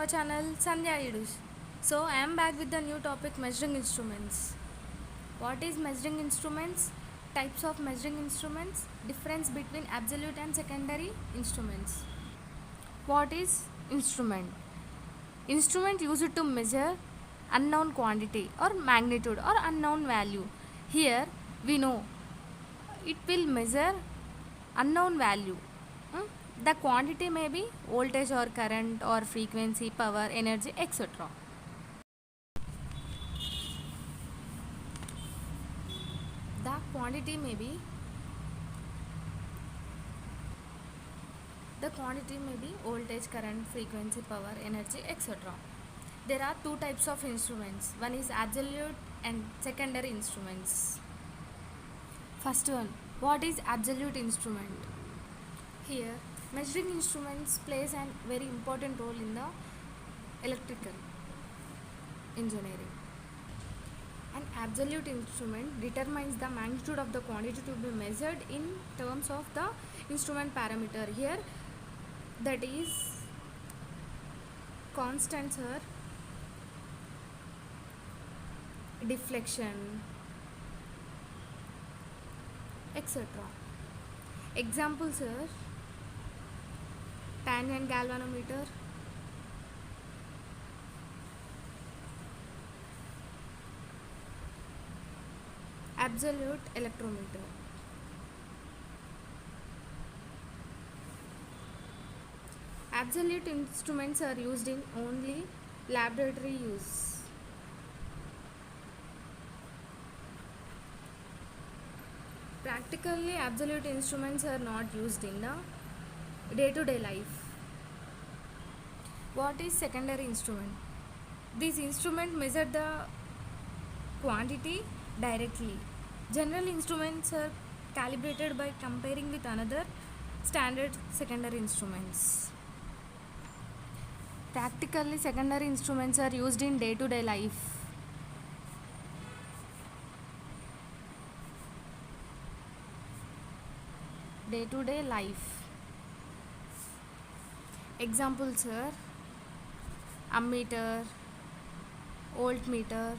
channel Sandhya. So I am back with the new topic measuring instruments. What is measuring instruments? Types of measuring instruments, difference between absolute and secondary instruments. What is instrument? Instrument used to measure unknown quantity or magnitude or unknown value. Here we know it will measure unknown value. Hmm? The quantity may be voltage or current or frequency, power, energy, etc. The quantity may be voltage, current, frequency, power, energy, etc. There are two types of instruments. One is absolute and secondary instruments. First one, what is absolute instrument? Here, measuring instruments plays a very important role in the electrical engineering. An absolute instrument determines the magnitude of the quantity to be measured in terms of the instrument parameter. Here, that is constants are deflection, etc. Examples are tangent galvanometer, absolute electrometer. Absolute instruments are used in only laboratory use. Practically, absolute instruments are not used in the day-to-day life. What is secondary instrument? These instruments measure the quantity directly. General instruments are calibrated by comparing with another standard secondary instruments. Practically, secondary instruments are used in day-to-day life. Day-to-day life. Examples are ammeter, voltmeter,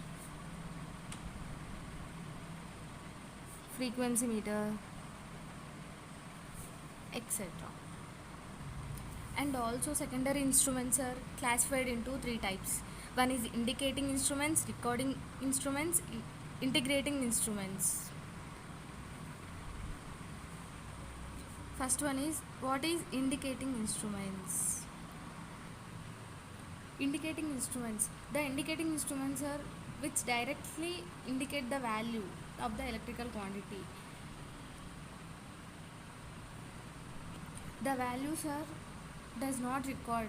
frequency meter, etc. And also secondary instruments are classified into three types. One is indicating instruments, recording instruments, integrating instruments. First one is, what is indicating instruments? Indicating instruments. The indicating instruments are which directly indicate the value of the electrical quantity. The values are does not record.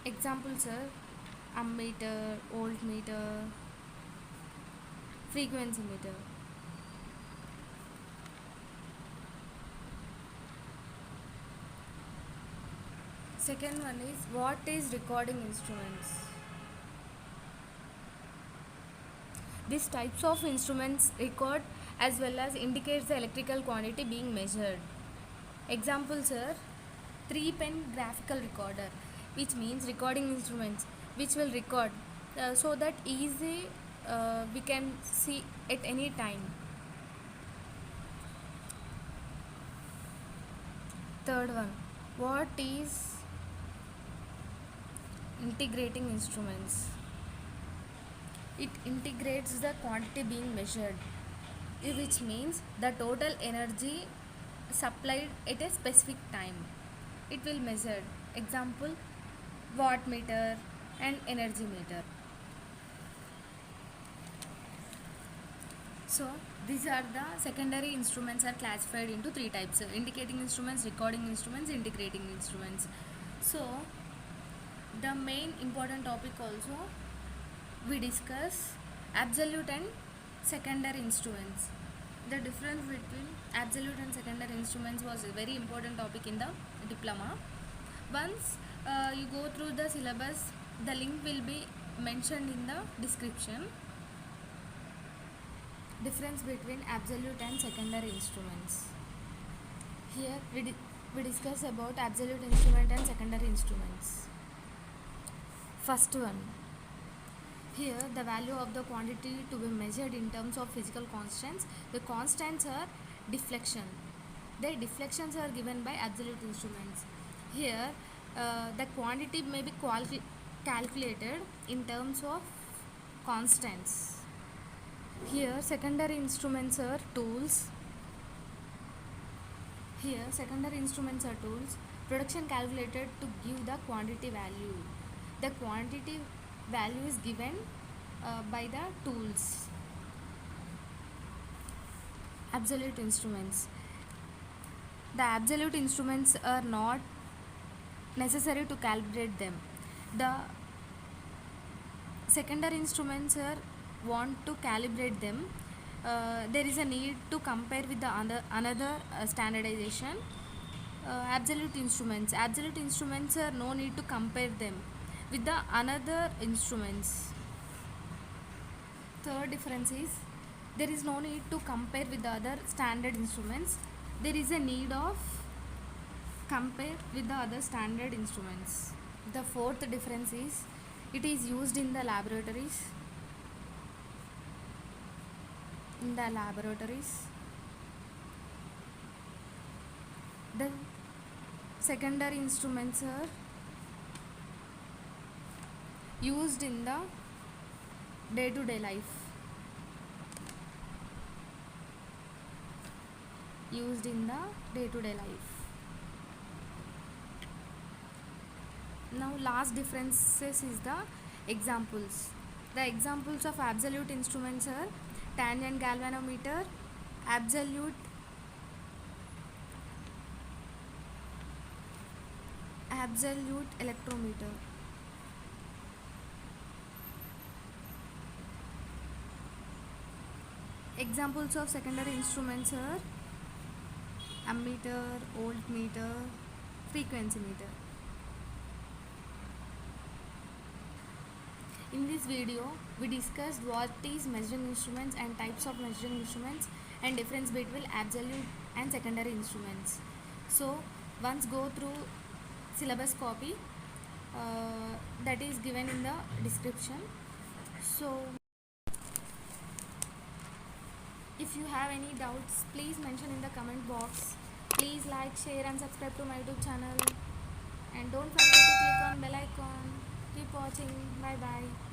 Examples are ammeter, voltmeter, frequency meter. Second one is, what is recording instruments? These types of instruments record as well as indicates the electrical quantity being measured. Examples are 3-pen graphical recorder, which means recording instruments which will record so that easy we can see at any time. Third one, what is integrating instruments? It integrates the quantity being measured, which means the total energy supplied at a specific time. It will measure. Example, watt meter and energy meter. So these are the secondary instruments are classified into three types: indicating instruments, recording instruments, integrating instruments. So the main important topic also we discuss absolute and secondary instruments. The difference between absolute and secondary instruments was a very important topic in the diploma. Once you go through the syllabus, the link will be mentioned in the description. Difference between absolute and secondary instruments. Here We discuss about absolute instrument and secondary instruments. First one. Here, the value of the quantity to be measured in terms of physical constants. The constants are deflection. The deflections are given by absolute instruments. Here, the quantity may be calculated in terms of constants. Here, secondary instruments are tools. Here, secondary instruments are tools. Production calculated to give the quantity value. The quantity value is given by the tools. Absolute instruments. The absolute instruments are not necessary to calibrate them. The secondary instruments are want to calibrate them. There is a need to compare with the another standardization. Absolute instruments are no need to compare them with the another instruments. Third difference is there is no need to compare with the other standard instruments. There is a need of compare with the other standard instruments. The fourth difference is it is used in the laboratories. The secondary instruments are used in the day-to-day life. Now last differences is the examples. The examples of absolute instruments are tangent galvanometer, absolute electrometer. Examples of secondary instruments are ammeter, voltmeter, frequency meter. In this video, we discussed what is measuring instruments and types of measuring instruments and difference between absolute and secondary instruments. So, once go through syllabus copy that is given in the description. So, if you have any doubts, please mention in the comment box. Please like, share and subscribe to my YouTube channel. And don't forget to click on bell icon. Keep watching. Bye bye.